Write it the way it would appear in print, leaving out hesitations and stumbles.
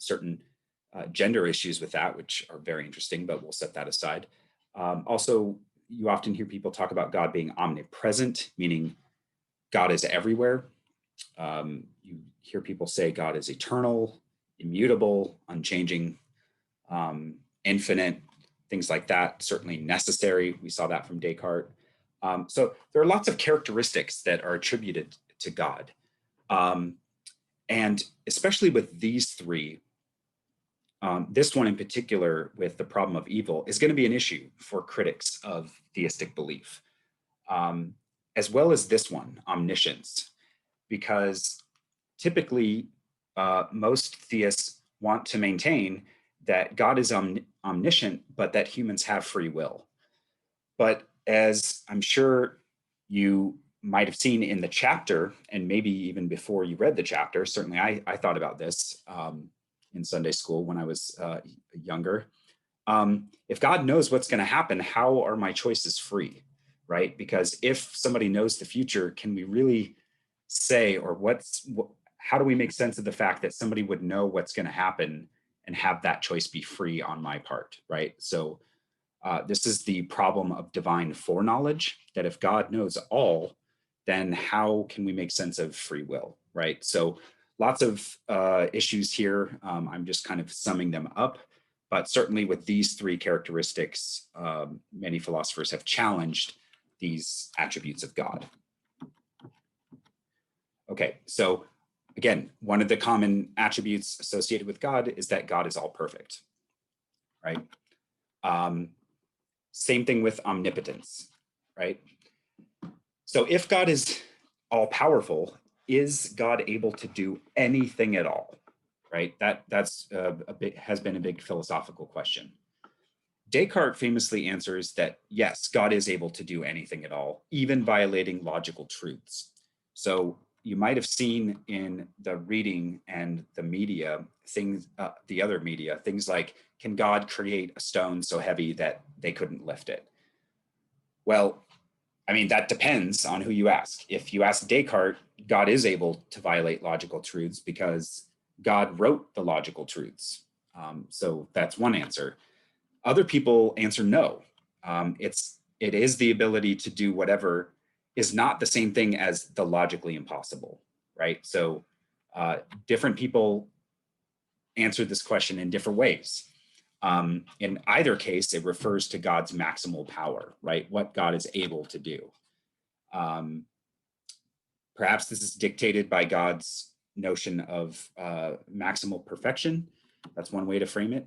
certain gender issues with that, which are very interesting, but we'll set that aside. Also, you often hear people talk about God being omnipresent, meaning God is everywhere. You hear people say God is eternal, immutable, unchanging, infinite, things like that, certainly necessary. We saw that from Descartes. So there are lots of characteristics that are attributed to God. And especially with these three, this one in particular with the problem of evil is going to be an issue for critics of theistic belief, as well as this one, omniscience, because typically most theists want to maintain that God is omniscient, but that humans have free will. But as I'm sure you might have seen in the chapter, and maybe even before you read the chapter, certainly I thought about this in Sunday school when I was younger. If God knows what's going to happen, how are my choices free, right? Because if somebody knows the future, can we really say, or how do we make sense of the fact that somebody would know what's going to happen and have that choice be free on my part, right? So this is the problem of divine foreknowledge, that if God knows all, then how can we make sense of free will, right? So lots of issues here. I'm just kind of summing them up, but certainly with these three characteristics, many philosophers have challenged these attributes of God. Okay, so again, one of the common attributes associated with God is that God is all perfect, right? Same thing with omnipotence, right? So if God is all powerful, is God able to do anything at all, right? That's has been a big philosophical question. Descartes famously answers that yes, God is able to do anything at all, even violating logical truths. So you might have seen in the reading and the media things, the other media, things like, can God create a stone so heavy that they couldn't lift it? Well, I mean, that depends on who you ask. If you ask Descartes, God is able to violate logical truths because God wrote the logical truths. So that's one answer. Other people answer no. It is the ability to do whatever is not the same thing as the logically impossible, right? So different people answer this question in different ways. In either case, it refers to God's maximal power, right? What God is able to do. Perhaps this is dictated by God's notion of maximal perfection. That's one way to frame it.